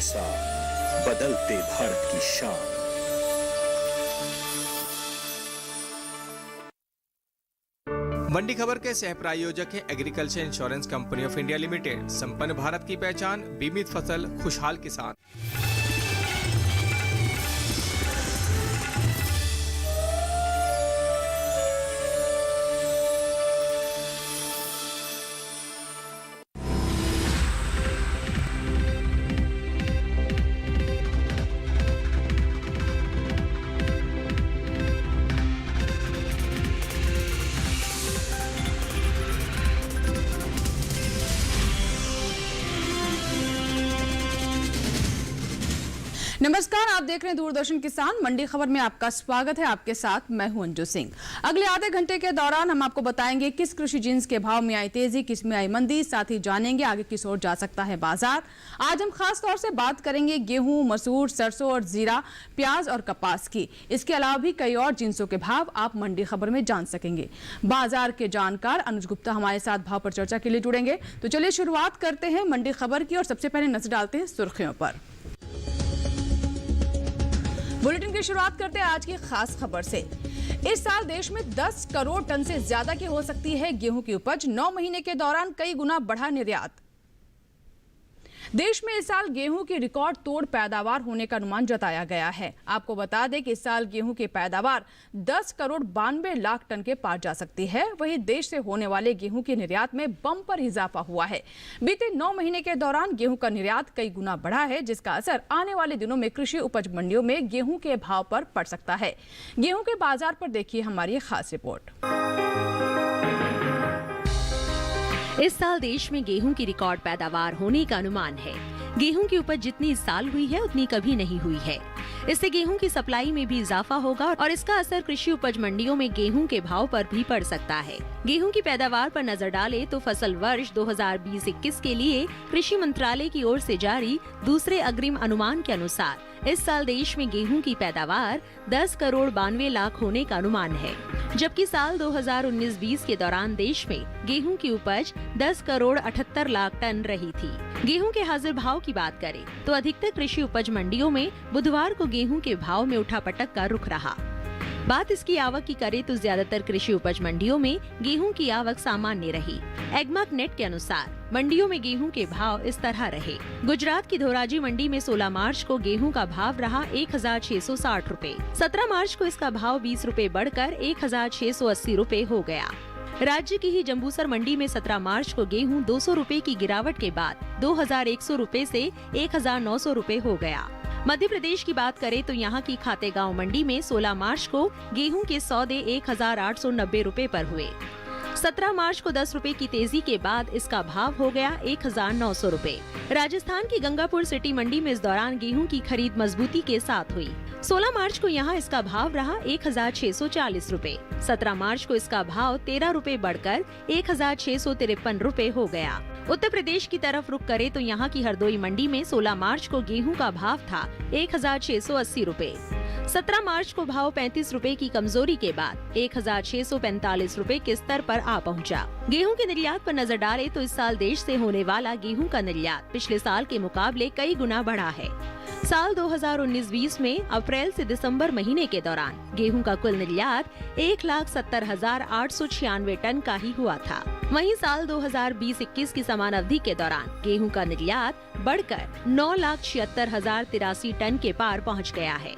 साथ बदलते भारत की शान। मंडी खबर के सह प्रायोजक है agriculture insurance company of India limited. संपन्न भारत की पहचान, बीमित फसल, खुशहाल किसान। नमस्कार, आप देख रहे हैं दूरदर्शन किसान। मंडी खबर में आपका स्वागत है। आपके साथ मैं हूं अंजू सिंह। अगले आधे घंटे के दौरान हम आपको बताएंगे किस कृषि जिन्स के भाव में आई तेजी, किस में आई मंदी, साथ ही जानेंगे आगे किस ओर जा सकता है बाजार। आज हम खास तौर से बात करेंगे गेहूं, मसूर, सरसों और जीरा, प्याज और कपास की। इसके अलावा भी कई और जिन्सों के भाव आप मंडी खबर में जान सकेंगे। बाजार के जानकार अनुज गुप्ता हमारे साथ भाव पर चर्चा के लिए जुड़ेंगे। तो चलिए शुरुआत करते हैं मंडी खबर की और सबसे पहले नजर डालते हैं सुर्खियों पर। बुलेटिन की शुरुआत करते हैं आज की खास खबर से। इस साल देश में 10 करोड़ टन से ज्यादा की हो सकती है गेहूं की उपज। 9 महीने के दौरान कई गुना बढ़ा निर्यात। देश में इस साल गेहूं की रिकॉर्ड तोड़ पैदावार होने का अनुमान जताया गया है। आपको बता दें कि इस साल गेहूं की पैदावार 10 करोड़ 92 लाख टन के पार जा सकती है। वहीं देश से होने वाले गेहूं के निर्यात में बम्पर इजाफा हुआ है। बीते 9 महीने के दौरान गेहूं का निर्यात कई गुना बढ़ा है, जिसका असर आने वाले दिनों में कृषि उपज मंडियों में गेहूं के भाव पर पड़ सकता है। गेहूं के बाजार पर देखिए हमारी खास रिपोर्ट। इस साल देश में गेहूं की रिकॉर्ड पैदावार होने का अनुमान है। गेहूं की उपज जितनी इस साल हुई है उतनी कभी नहीं हुई है। इससे गेहूं की सप्लाई में भी इजाफा होगा और इसका असर कृषि उपज मंडियों में गेहूं के भाव पर भी पड़ सकता है। गेहूं की पैदावार पर नजर डालें तो फसल वर्ष 2020-21 के लिए कृषि मंत्रालय की ओर से जारी दूसरे अग्रिम अनुमान के अनुसार इस साल देश में गेहूं की पैदावार 10 करोड़ 92 लाख होने का अनुमान है, जबकि साल 2019-20 के दौरान देश में गेहूं की उपज 10 करोड़ 78 लाख टन रही थी। गेहूं के हाजिर भाव की बात करें तो अधिकतर कृषि उपज मंडियों में बुधवार को गेहूं के भाव में उठापटक का रुख रहा। बात इसकी आवक की करें तो ज्यादातर कृषि उपज मंडियों में गेहूं की आवक सामान्य रही। एग्मार्क नेट के अनुसार मंडियों में गेहूं के भाव इस तरह रहे। गुजरात की धोराजी मंडी में 16 मार्च को गेहूं का भाव रहा 1660 रुपए। 17 मार्च को इसका भाव 20 रुपए बढ़कर 1680 रुपए हो गया। राज्य की ही जम्बूसर मंडी में 17 मार्च को गेहूं 200 रुपए की गिरावट के बाद 2100 रुपए से 1900 रुपए हो गया। मध्य प्रदेश की बात करें तो यहाँ की खातेगांव मंडी में 16 मार्च को गेहूं के सौदे 1890 रुपए पर हुए। 17 मार्च को 10 रुपए की तेजी के बाद इसका भाव हो गया 1900 रुपए। राजस्थान की गंगापुर सिटी मंडी में इस दौरान गेहूं की खरीद मजबूती के साथ हुई। 16 मार्च को यहाँ इसका भाव रहा 1640 रुपए। 17 मार्च को इसका भाव 13 रुपए बढ़कर 1653 रुपए हो गया। उत्तर प्रदेश की तरफ रुख करें तो यहाँ की हरदोई मंडी में 16 मार्च को गेहूं का भाव था 1680 रुपए। 17 मार्च को भाव 35 रुपए की कमजोरी के बाद 1645 रुपए के स्तर पर आ पहुंचा। गेहूं के निर्यात पर नजर डालें तो इस साल देश से होने वाला गेहूं का निर्यात पिछले साल के मुकाबले कई गुना बढ़ा है। साल 2019-20 में अप्रैल से दिसंबर महीने के दौरान गेहूं का कुल निर्यात 1,70,896 टन का ही हुआ था। वहीं साल 2020-21 की समान अवधि के दौरान गेहूं का निर्यात बढ़कर 9,76,083 टन के पार पहुंच गया है।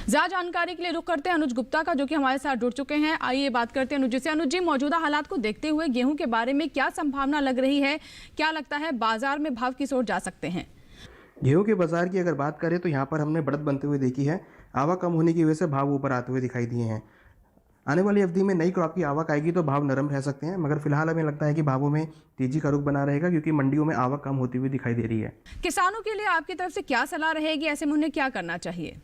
ज्यादा जानकारी के लिए रुख करते हैं अनुज गुप्ता का, जो कि हमारे साथ जुड़ चुके हैं। आइए बात करते हैं अनुज जी से। अनुज जी, मौजूदा हालात को देखते हुए गेहूं के बारे में क्या संभावना लग रही है? क्या लगता है बाजार में भाव किस ओर जा सकते हैं? गेहूं के बाजार की अगर बात करें तो यहाँ पर हमने बढ़त बनते हुए देखी है। आवक कम होने की वजह से भाव ऊपर आते हुए दिखाई दिए हैं। आने वाली अवधि में नई क्रॉप की आवक आएगी तो भाव नरम रह सकते हैं, मगर फिलहाल हमें लगता है कि भावों में तेजी का रुख बना रहेगा, क्योंकि मंडियों में आवक कम होती हुई दिखाई दे रही है। किसानों के लिए आपकी तरफ से क्या सलाह रहेगी? ऐसे में उन्हें क्या करना चाहिए?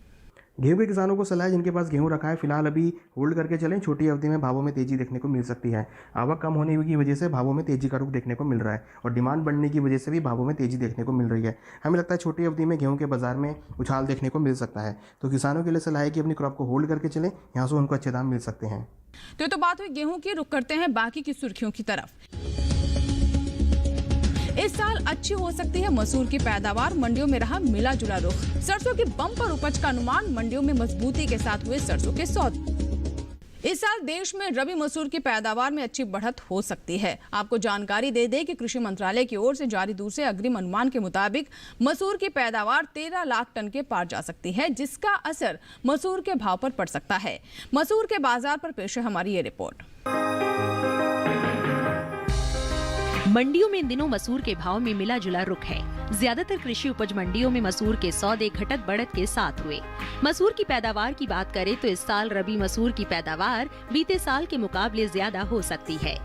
गेहूं के किसानों को सलाह है, जिनके पास गेहूं रखा है फिलहाल अभी होल्ड करके चलें। छोटी अवधि में भावों में तेजी देखने को मिल सकती है। आवक कम होने की वजह से भावों में तेजी का रुख देखने को मिल रहा है और डिमांड बढ़ने की वजह से भी भावों में तेजी देखने को मिल रही है। हमें लगता है छोटी अवधि में गेहूं के बाजार में उछाल देखने को मिल सकता है। तो किसानों के लिए सलाह है कि अपनी क्रॉप को होल्ड करके चलें, यहाँ से उनको अच्छे दाम मिल सकते हैं। तो बात हुई गेहूं की। रुख करते हैं बाकी की सुर्खियों की तरफ। इस साल अच्छी हो सकती है मसूर की पैदावार, मंडियों में रहा मिला जुला रुख। सरसों की बम्पर उपज का अनुमान, मंडियों में मजबूती के साथ हुए सरसों के सौदे। इस साल देश में रबी मसूर की पैदावार में अच्छी बढ़त हो सकती है। आपको जानकारी दे दें कि कृषि मंत्रालय की ओर से जारी दूसरे अग्रिम अनुमान के मुताबिक मसूर की पैदावार 13 लाख टन के पार जा सकती है, जिसका असर मसूर के भाव पर पड़ सकता है। मसूर के बाजार पर पेश है हमारी ये रिपोर्ट। मंडियों में इन दिनों मसूर के भाव में मिला जुला रुख है। ज्यादातर कृषि उपज मंडियों में मसूर के सौदे घटत बढ़त के साथ हुए। मसूर की पैदावार की बात करें तो इस साल रबी मसूर की पैदावार बीते साल के मुकाबले ज्यादा हो सकती है।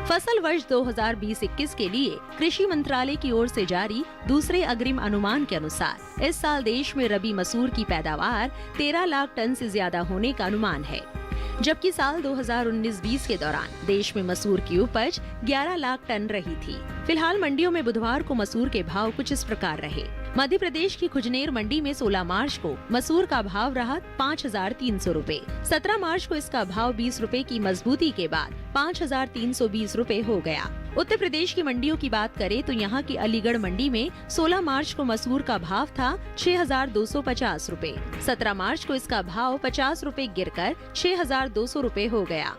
फसल वर्ष 2020-21 के लिए कृषि मंत्रालय की ओर से जारी दूसरे अग्रिम अनुमान के अनुसार इस साल देश में रबी मसूर की पैदावार 13 लाख टन से ज्यादा होने का अनुमान है, जबकि साल 2019-20 के दौरान देश में मसूर की उपज 11 लाख टन रही थी। फिलहाल मंडियों में बुधवार को मसूर के भाव कुछ इस प्रकार रहे। मध्य प्रदेश की खुजनेर मंडी में 16 मार्च को मसूर का भाव रहा 5,300 रूपए। 17 मार्च को इसका भाव 20 रूपए की मजबूती के बाद 5,320 रूपए हो गया। उत्तर प्रदेश की मंडियों की बात करें तो यहाँ की अलीगढ़ मंडी में 16 मार्च को मसूर का भाव था 6,250 रूपए। 17 मार्च को इसका भाव 50 रूपए गिरकर 6,200 रूपए हो गया।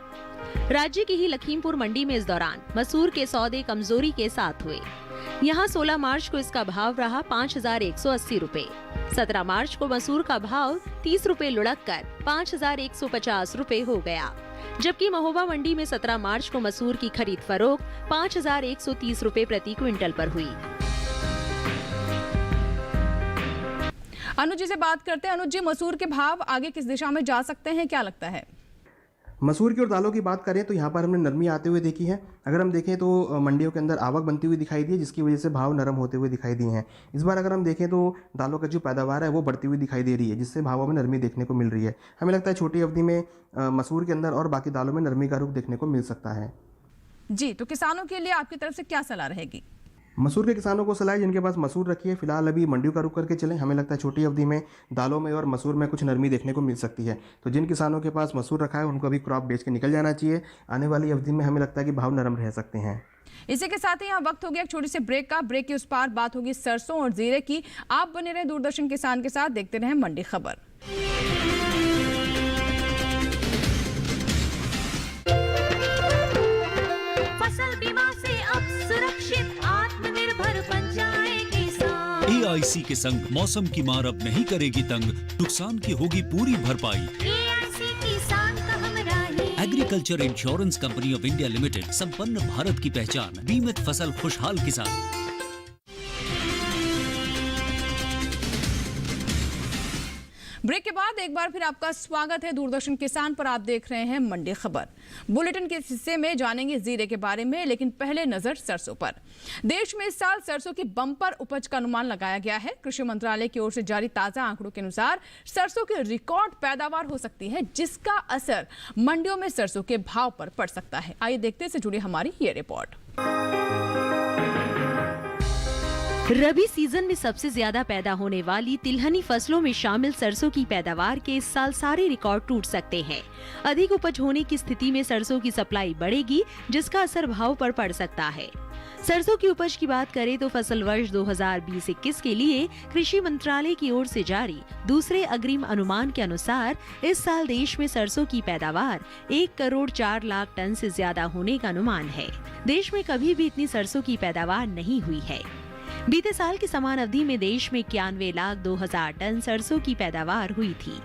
राज्य की ही लखीमपुर मंडी में इस दौरान मसूर के सौदे कमजोरी के साथ हुए। यहाँ 16 मार्च को इसका भाव रहा 5,180 रूपए। 17 मार्च को मसूर का भाव 30 रूपए लुढ़क कर 5,150 रूपए हो गया, जबकि महोबा मंडी में 17 मार्च को मसूर की खरीद फरोख्त 5,130 रूपए प्रति क्विंटल पर हुई। अनुज जी से बात करते हैं। अनुज जी, मसूर के भाव आगे किस दिशा में जा सकते हैं, क्या लगता है? मसूर की और दालों की बात करें तो यहाँ पर हमने नरमी आते हुए देखी है। अगर हम देखें तो मंडियों के अंदर आवक बनती हुई दिखाई दी है, जिसकी वजह से भाव नरम होते हुए दिखाई दिए हैं। इस बार अगर हम देखें तो दालों का जो पैदावार है वो बढ़ती हुई दिखाई दे रही है, जिससे भावों में नरमी देखने को मिल रही है। हमें लगता है छोटी अवधि में मसूर के अंदर और बाकी दालों में नरमी का रुख देखने को मिल सकता है। जी, तो किसानों के लिए आपकी तरफ से क्या सलाह रहेगी? मसूर के किसानों को सलाह है जिनके पास मसूर रखी है, फिलहाल अभी मंडियों का रुख करके चलें। हमें लगता है छोटी अवधि में दालों में और मसूर में कुछ नरमी देखने को मिल सकती है। तो जिन किसानों के पास मसूर रखा है उनको अभी क्रॉप बेच के निकल जाना चाहिए। आने वाली अवधि में हमें लगता है कि भाव नरम रह सकते हैं। इसी के साथ ही यहाँ वक्त हो गया एक छोटी सी ब्रेक का। ब्रेक के उस पार बात होगी सरसों और जीरे की। आप बने रहे दूरदर्शन किसान के साथ, देखते रहे मंडी खबर। फसल बीमा से अब सुरक्षित आत्मनिर्भर बन जाए किसान। AIC के संग मौसम की मार अब नहीं करेगी तंग, नुकसान की होगी पूरी भरपाई। AIC किसान का हमराही। Agriculture insurance company of India limited, संपन्न भारत की पहचान, बीमित फसल खुशहाल किसान। ब्रेक के बाद एक बार फिर आपका स्वागत है दूरदर्शन किसान पर। आप देख रहे हैं मंडी खबर। बुलेटिन के हिस्से में जानेंगे जीरे के बारे में, लेकिन पहले नजर सरसों पर। देश में इस साल सरसों की बम्पर उपज का अनुमान लगाया गया है। कृषि मंत्रालय की ओर से जारी ताजा आंकड़ों के अनुसार सरसों की रिकॉर्ड पैदावार हो सकती है, जिसका असर मंडियों में सरसों के भाव पर पड़ सकता है। आइए देखते से जुड़ी हमारी ये रिपोर्ट। रबी सीजन में सबसे ज्यादा पैदा होने वाली तिलहनी फसलों में शामिल सरसों की पैदावार के इस साल सारे रिकॉर्ड टूट सकते हैं। अधिक उपज होने की स्थिति में सरसों की सप्लाई बढ़ेगी, जिसका असर भाव पर पड़ सकता है। सरसों की उपज की बात करें तो फसल वर्ष 2020-21 के लिए कृषि मंत्रालय की ओर से जारी दूसरे अग्रिम अनुमान के अनुसार इस साल देश में सरसों की पैदावार 1 करोड़ 4 लाख टन से ज्यादा होने का अनुमान है। देश में कभी भी इतनी सरसों की पैदावार नहीं हुई है। बीते साल की समान अवधि में देश में 91 लाख 2,000 टन सरसों की पैदावार हुई थी।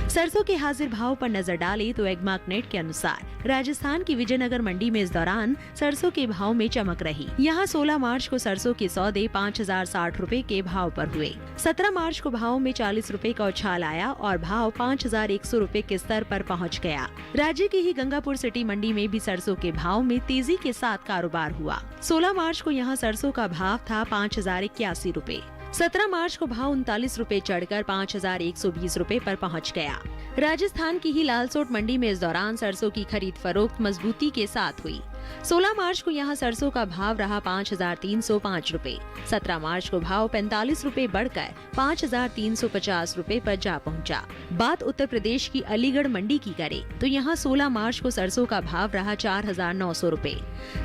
सरसों के हाजिर भाव पर नजर डालें तो एग्मार्कनेट के अनुसार राजस्थान की विजयनगर मंडी में इस दौरान सरसों के भाव में चमक रही। यहाँ 16 मार्च को सरसों के सौदे 5,060 रूपए के भाव पर हुए। 17 मार्च को भाव में 40 रूपए का उछाल आया और भाव 5,100 रूपए के स्तर पर पहुँच गया। राज्य की ही गंगापुर सिटी मंडी में भी सरसों के भाव में तेजी के साथ कारोबार हुआ। 16 मार्च को यहाँ सरसों का भाव था 5,081 रूपए। 17 मार्च को भाव 39 रूपए चढ़कर 5,120 रूपए पर पहुंच गया। राजस्थान की ही लालसोट मंडी में इस दौरान सरसों की खरीद फरोख्त मजबूती के साथ हुई। 16 मार्च को यहाँ सरसों का भाव रहा 5,305 रुपए। 17 मार्च को भाव 45 रुपए बढ़कर 5,350 रुपए पर जा पहुंचा। बात उत्तर प्रदेश की अलीगढ़ मंडी की करें तो यहाँ 16 मार्च को सरसों का भाव रहा 4,900 रुपए।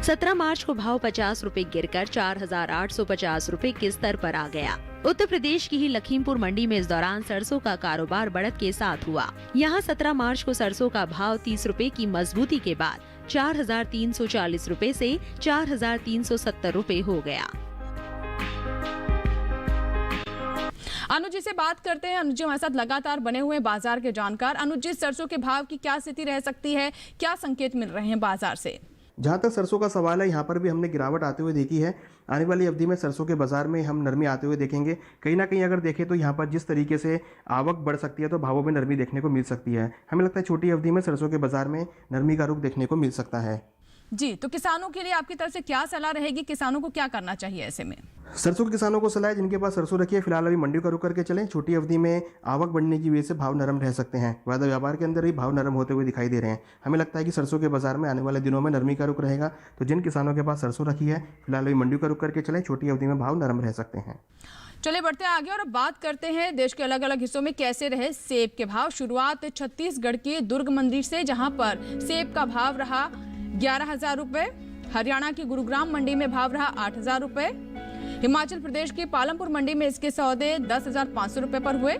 17 मार्च को भाव 50 रुपए गिरकर 4,850 रुपए के स्तर पर आ गया। उत्तर प्रदेश की ही लखीमपुर मंडी में इस दौरान सरसों का कारोबार बढ़त के साथ हुआ। यहाँ 17 मार्च को सरसों का भाव 30 रुपए की मजबूती के बाद 4,340 रुपए से 4,370 रुपए हो गया। अनुज जी से बात करते हैं। अनुज जी हमारे साथ लगातार बने हुए बाजार के जानकार। अनुज जी, सरसों के भाव की क्या स्थिति रह सकती है, क्या संकेत मिल रहे हैं बाजार से? जहाँ तक सरसों का सवाल है, यहाँ पर भी हमने गिरावट आते हुए देखी है। आने वाली अवधि में सरसों के बाजार में हम नरमी आते हुए देखेंगे। कहीं ना कहीं अगर देखें तो यहाँ पर जिस तरीके से आवक बढ़ सकती है तो भावों में नरमी देखने को मिल सकती है। हमें लगता है छोटी अवधि में सरसों के बाजार में नरमी का रुख देखने को मिल सकता है। जी, तो किसानों के लिए आपकी तरफ से क्या सलाह रहेगी? किसानों को क्या करना चाहिए ऐसे में? सरसों के किसानों को सलाह है, जिनके पास सरसों रखी है फिलहाल अभी मंडी का रुख करके चलें। छोटी अवधि में आवक बढ़ने की वजह से भाव नरम रह सकते हैं। वायदा व्यापार के अंदर ही भाव नरम होते हुए दिखाई दे रहे हैं। हमें लगता है कि सरसों के बाजार में आने वाले दिनों में नरमी का रुख रहेगा। तो जिन किसानों के पास सरसों रखी है फिलहाल अभी मंडी का रुख करके चलें। छोटी अवधि में भाव नरम रह सकते हैं। चले बढ़ते हैं आगे और अब बात करते हैं देश के अलग अलग हिस्सों में कैसे रहे सेब के भाव। शुरुआत छत्तीसगढ़ के दुर्ग मंडी से, जहां पर सेब का भाव रहा 11,000 रुपए। हरियाणा की गुरुग्राम मंडी में भाव रहा 8,000 रुपए। हिमाचल प्रदेश की पालमपुर मंडी में इसके सौदे 10,500 रुपए पर हुए।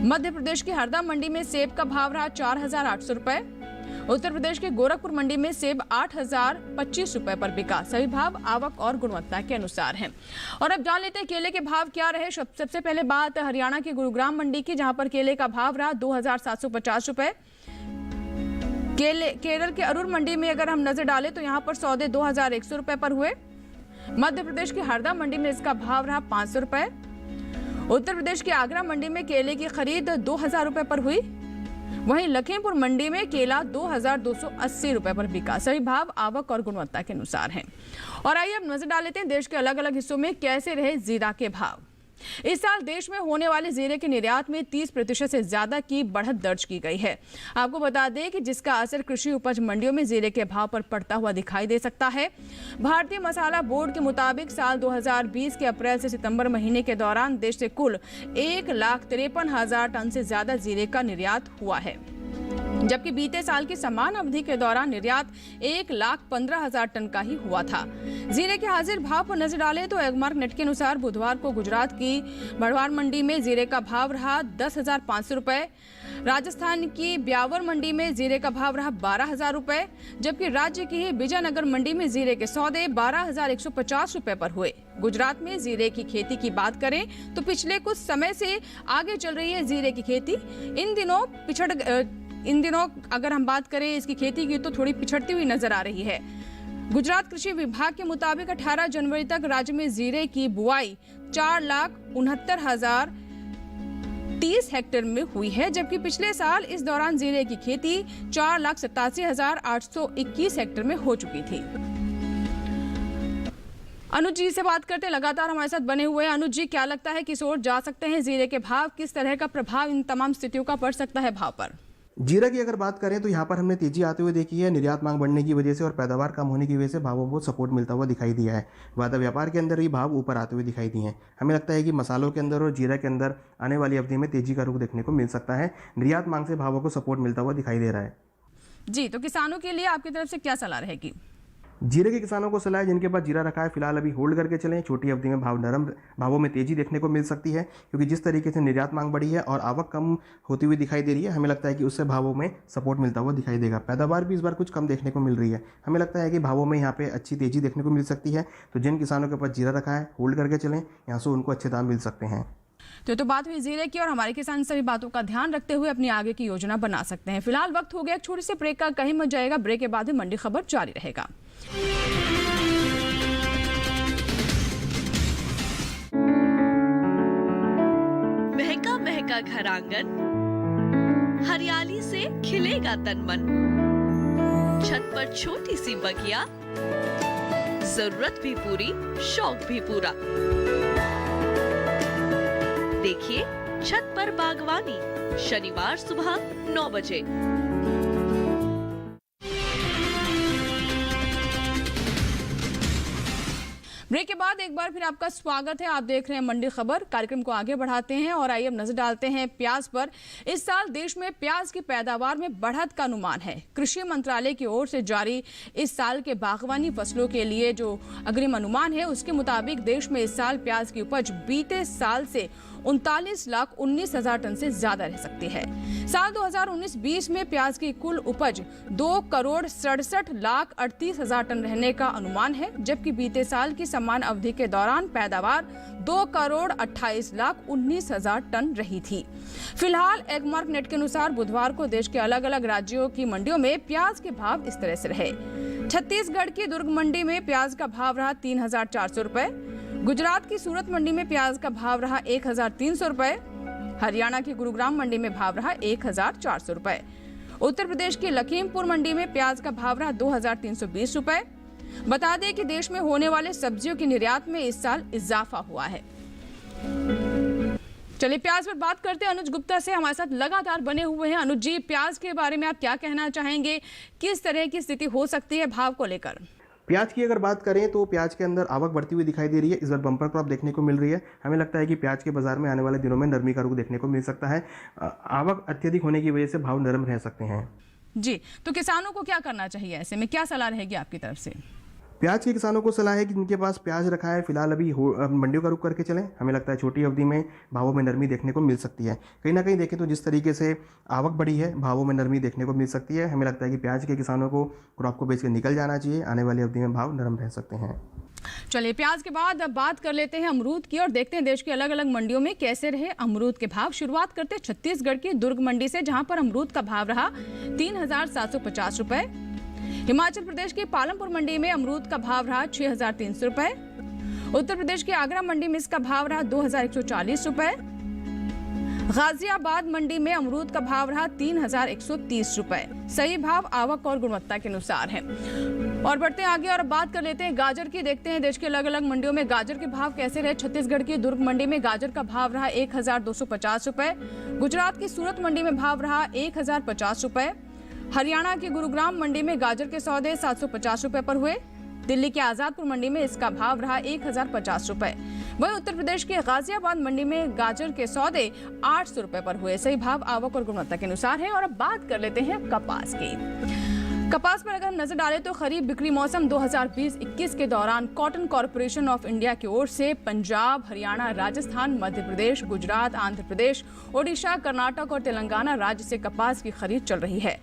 मध्य प्रदेश की हरदा मंडी में सेब का भाव रहा 4,800 रुपए। उत्तर प्रदेश के गोरखपुर मंडी में सेब 8,025 रुपए पर बिका। सभी भाव आवक और गुणवत्ता के अनुसार हैं। और अब जान लेते हैं केले के भाव क्या रहे। सबसे पहले बात हरियाणा की गुरुग्राम मंडी की, जहां पर केले का भाव रहा 2,750 रुपए। केरल के अरूर मंडी में अगर हम नजर डालें तो यहाँ पर सौदे 2,100 रुपए पर हुए। मध्य प्रदेश की हरदा मंडी में इसका भाव रहा 500 रुपए। उत्तर प्रदेश की आगरा मंडी में केले की खरीद 2,000 रुपए पर हुई। वहीं लखीमपुर मंडी में केला 2,280 रुपए पर बिका। सभी भाव आवक और गुणवत्ता के अनुसार हैं। और आइए अब नजर डाल लेते हैं देश के अलग अलग हिस्सों में कैसे रहे जीरा के भाव। इस साल देश में होने वाले जीरे के निर्यात में 30% से ज्यादा की बढ़त दर्ज की गई है। आपको बता दें कि जिसका असर कृषि उपज मंडियों में जीरे के भाव पर पड़ता हुआ दिखाई दे सकता है। भारतीय मसाला बोर्ड के मुताबिक साल 2020 के अप्रैल से सितंबर महीने के दौरान देश से कुल 1,53,000 टन से ज्यादा जीरे का निर्यात हुआ है, जबकि बीते साल की समान अवधि के दौरान निर्यात 1,15,000 टन का ही हुआ था। जीरे के हाजिर भाव पर नजर डालें तो एगमार्क नेट के अनुसार बुधवार को गुजरात की बड़वार मंडी में जीरे का भाव रहा 10,500 रुपए। राजस्थान की ब्यावर मंडी में जीरे का भाव रहा 12,000 रुपए, जबकि राज्य की ही विजयनगर मंडी में जीरे के सौदे 12,150 रुपए पर हुए। गुजरात में जीरे की खेती की बात करें तो पिछले कुछ समय से आगे चल रही है जीरे की खेती। इन दिनों अगर हम बात करें इसकी खेती की तो थोड़ी पिछड़ती हुई नजर आ रही है। गुजरात कृषि विभाग के मुताबिक 18 जनवरी तक राज्य में जीरे की बुआई 4,69,030 हेक्टेयर में हुई है, जबकि पिछले साल इस दौरान जीरे की खेती 4,87,821 हेक्टेयर में हो चुकी थी। अनुज जी से बात करते लगातार हमारे साथ बने हुए हैं। अनुज जी, क्या लगता है किस ओर जा सकते हैं जीरे के भाव? किस तरह का प्रभाव इन तमाम स्थितियों का पड़ सकता है भाव पर? जीरा की अगर बात करें तो यहाँ पर हमने तेजी आते हुए देखी है। निर्यात मांग बढ़ने की वजह से और पैदावार कम होने की वजह से भावों को सपोर्ट मिलता हुआ दिखाई दिया है। वायदा व्यापार के अंदर भी भाव ऊपर आते हुए दिखाई दिए हैं। हमें लगता है कि मसालों के अंदर और जीरा के अंदर आने वाली अवधि में तेजी का रुख देखने को मिल सकता है। निर्यात मांग से भावों को सपोर्ट मिलता हुआ दिखाई दे रहा है। जी, तो किसानों के लिए आपकी तरफ से क्या सलाह रहेगी? जीरे के किसानों को सलाह है, जिनके पास जीरा रखा है फिलहाल अभी होल्ड करके चलें। छोटी अवधि में भावों में तेजी देखने को मिल सकती है, क्योंकि जिस तरीके से निर्यात मांग बढ़ी है और आवक कम होती हुई दिखाई दे रही है, हमें लगता है कि उससे भावों में सपोर्ट मिलता हुआ दिखाई देगा। पैदावार भी इस बार कुछ कम देखने को मिल रही है। हमें लगता है कि भावों में यहाँ पे अच्छी तेजी देखने को मिल सकती है। तो जिन किसानों के पास जीरा रखा है होल्ड करके चलें, यहाँ से उनको अच्छे दाम मिल सकते हैं। तो बात हुई जीरे की, और हमारे किसान सभी बातों का ध्यान रखते हुए अपनी आगे की योजना बना सकते हैं। फिलहाल वक्त हो गया एक छोटे से ब्रेक का, कहीं मत जाएगा। ब्रेक के बाद मंडी खबर जारी रहेगा। महका महका घर आंगन, हरियाली से खिलेगा तन मन। छत पर छोटी सी बगिया, जरूरत भी पूरी, शौक भी पूरा। देखिए छत पर बागवानी, शनिवार सुबह 9 बजे। ब्रेक के बाद एक बार फिर आपका स्वागत है। आप देख रहे हैं मंडी खबर। कार्यक्रम को आगे बढ़ाते हैं और आइए अब नजर डालते हैं प्याज पर। इस साल देश में प्याज की पैदावार में बढ़त का अनुमान है। कृषि मंत्रालय की ओर से जारी इस साल के बागवानी फसलों के लिए जो अग्रिम अनुमान है उसके मुताबिक देश में इस साल प्याज की उपज बीते साल से 39,19,000 टन से ज्यादा रह सकती है। साल 2019-20 में प्याज की कुल उपज 2,67,38,000 टन रहने का अनुमान है, जबकि बीते साल की समान अवधि के दौरान पैदावार 2,28,19,000 टन रही थी। फिलहाल एगमार्क नेट के अनुसार बुधवार को देश के अलग अलग राज्यों की मंडियों में प्याज के भाव इस तरह से रहे। छत्तीसगढ़ की दुर्ग मंडी में प्याज का भाव रहा 3,400 रुपए। गुजरात की सूरत मंडी में प्याज का भाव रहा 1,300 रुपए। हरियाणा की गुरुग्राम मंडी में भाव रहा 1,400 रुपए। उत्तर प्रदेश की लखीमपुर मंडी में प्याज का भाव रहा 2,320 रुपए। बता दें कि देश में होने वाले सब्जियों के निर्यात में इस साल इजाफा हुआ है। चलिए प्याज पर बात करते हैं। अनुज गुप्ता से हमारे साथ लगातार बने हुए हैं। अनुज जी, प्याज के बारे में आप क्या कहना चाहेंगे? किस तरह की स्थिति हो सकती है भाव को लेकर? प्याज की अगर बात करें तो प्याज के अंदर आवक बढ़ती हुई दिखाई दे रही है। इस बार बम्पर क्रॉप देखने को मिल रही है। हमें लगता है कि प्याज के बाजार में आने वाले दिनों में नरमी का रुख देखने को मिल सकता है। आवक अत्यधिक होने की वजह से भाव नरम रह सकते हैं। जी, तो किसानों को क्या करना चाहिए? ऐसे में क्या सलाह रहेगी आपकी तरफ से? प्याज के किसानों को सलाह है कि जिनके पास प्याज रखा है फिलहाल अभी मंडियों का रुख करके चलें। हमें लगता है छोटी अवधि में भावों में नरमी देखने को मिल सकती है। कहीं ना कहीं देखें तो जिस तरीके से आवक बढ़ी है भावों में नरमी देखने को मिल सकती है। हमें लगता है कि प्याज के किसानों को क्रॉप को बेच कर निकल जाना चाहिए। आने वाली अवधि में भाव नरम रह सकते हैं। चलिए प्याज के बाद अब बात कर लेते हैं अमरूद की और देखते हैं देश की अलग अलग मंडियों में कैसे रहे अमरूद के भाव। शुरुआत करते हैं छत्तीसगढ़ की दुर्ग मंडी से, जहां पर अमरूद का भाव रहा 3,750 रुपए। हिमाचल प्रदेश की पालमपुर मंडी में अमरूद का भाव रहा 6,300 रुपए। उत्तर प्रदेश की आगरा मंडी में इसका भाव रहा 2,140 रुपए। गाजियाबाद मंडी में अमरूद का भाव रहा 3,130 रुपए। सही भाव आवक और गुणवत्ता के अनुसार है। और बढ़ते हैं आगे और बात कर लेते हैं गाजर की। देखते हैं देश के अलग अलग मंडियों में गाजर के भाव कैसे रहे। छत्तीसगढ़ की दुर्ग मंडी में गाजर का भाव रहा 1,250 रुपए। गुजरात की सूरत मंडी में भाव रहा 1,050 रुपए। हरियाणा की गुरुग्राम मंडी में गाजर के सौदे 750 रुपए पर हुए। दिल्ली के आजादपुर मंडी में इसका भाव रहा 1,050 रुपए। वहीं उत्तर प्रदेश के गाजियाबाद मंडी में गाजर के सौदे 800 रुपए पर हुए। सही भाव आवक और गुणवत्ता के अनुसार है। और अब बात कर लेते हैं कपास की। कपास पर अगर हम नजर डालें तो खरीफ बिक्री मौसम 2020-21 के दौरान कॉटन कॉरपोरेशन ऑफ इंडिया की ओर से पंजाब, हरियाणा, राजस्थान, मध्य प्रदेश, गुजरात, आंध्र प्रदेश, ओडिशा, कर्नाटक और तेलंगाना राज्य से कपास की खरीद चल रही है।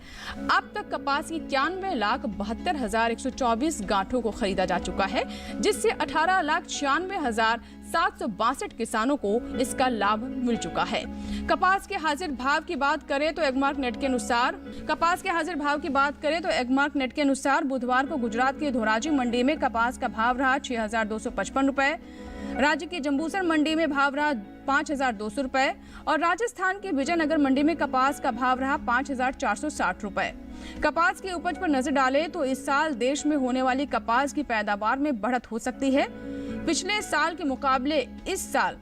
अब तक कपास की 91,72,124 गांठों को खरीदा जा चुका है, जिससे 18,96,762 किसानों को इसका लाभ मिल चुका है। कपास के हाजिर भाव की बात करें तो एगमार्क नेट के अनुसार बुधवार को गुजरात के धोराजी मंडी में कपास का भाव रहा 6,255 रुपए। राज्य की जंबूसर मंडी में भाव रहा 5,200 रुपए और राजस्थान की विजयनगर मंडी में कपास का भाव रहा 5,460 रुपए। कपास की उपज पर नजर डालें तो इस साल देश में होने वाली कपास की पैदावार में बढ़त हो सकती है। पिछले साल के मुकाबले इस साल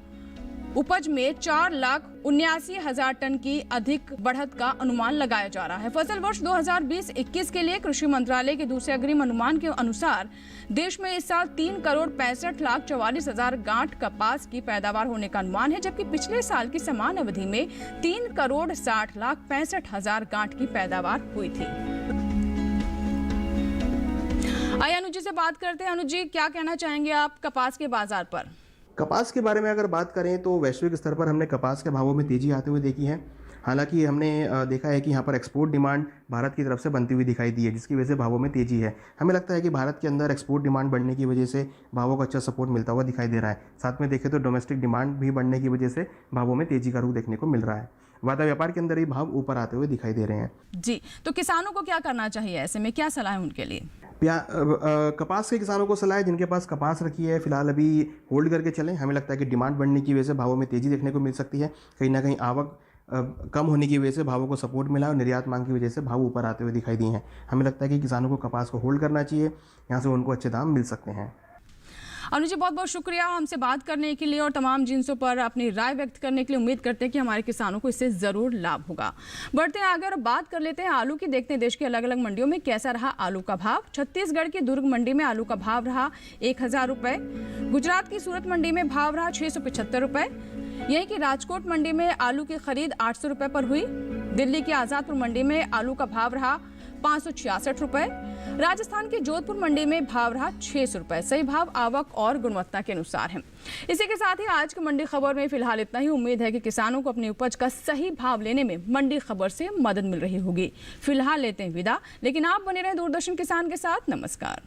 उपज में 4,79,000 टन की अधिक बढ़त का अनुमान लगाया जा रहा है। फसल वर्ष 2020-21 के लिए कृषि मंत्रालय के दूसरे अग्रिम अनुमान के अनुसार देश में इस साल 3,65,44,000 गांठ कपास की पैदावार होने का अनुमान है, जबकि पिछले साल की समान अवधि में 3,60,65,000 गांठ की पैदावार हुई थी। आइए अनुज जी से बात करते हैं। अनुज जी, क्या कहना चाहेंगे आप कपास के बाजार पर? कपास के बारे में अगर बात करें तो वैश्विक स्तर पर हमने कपास के भावों में तेजी आते हुए देखी है। हालांकि हमने देखा है कि यहाँ पर एक्सपोर्ट डिमांड भारत की तरफ से बनती हुई दिखाई दी है, जिसकी वजह से भावों में तेजी है। हमें लगता है कि भारत के अंदर एक्सपोर्ट डिमांड बढ़ने की वजह से भावों को अच्छा सपोर्ट मिलता हुआ दिखाई दे रहा है। साथ में देखें तो डोमेस्टिक डिमांड भी बढ़ने की वजह से भावों में तेजी का रुख देखने को मिल रहा है। वादा व्यापार के अंदर ही भाव ऊपर आते हुए दिखाई दे रहे हैं। जी, तो किसानों को क्या करना चाहिए? ऐसे में क्या सलाह है उनके लिए? कपास के किसानों को सलाह है जिनके पास कपास रखी है फिलहाल अभी होल्ड करके चलें। हमें लगता है कि डिमांड बढ़ने की वजह से भावों में तेजी देखने को मिल सकती है। कहीं ना कहीं आवक कम होने की वजह से भावों को सपोर्ट मिला और निर्यात मांग की वजह से भाव ऊपर आते हुए दिखाई दिए हैं। हमें लगता है कि किसानों को कपास को होल्ड करना चाहिए, यहाँ से उनको अच्छे दाम मिल सकते हैं। अनु जी, बहुत बहुत शुक्रिया हमसे बात करने के लिए और तमाम जिन्सों पर अपनी राय व्यक्त करने के लिए। उम्मीद करते हैं कि हमारे किसानों को इससे जरूर लाभ होगा। बढ़ते हैं आगे और बात कर लेते हैं आलू की। देखते हैं देश की अलग अलग मंडियों में कैसा रहा आलू का भाव। छत्तीसगढ़ की दुर्ग मंडी में आलू का भाव रहा 1000 रुपए। गुजरात की सूरत मंडी में भाव रहा 675 रुपए। यहीं की राजकोट मंडी में आलू की खरीद 800 रुपए पर हुई। दिल्ली की आजादपुर मंडी में आलू का भाव रहा 566 रुपए। राजस्थान के जोधपुर मंडी में भाव रहा 600 रुपए। सही भाव आवक और गुणवत्ता के अनुसार है। इसी के साथ ही आज की मंडी खबर में फिलहाल इतना ही। उम्मीद है कि किसानों को अपनी उपज का सही भाव लेने में मंडी खबर से मदद मिल रही होगी। फिलहाल लेते हैं विदा, लेकिन आप बने रहें दूरदर्शन किसान के साथ। नमस्कार।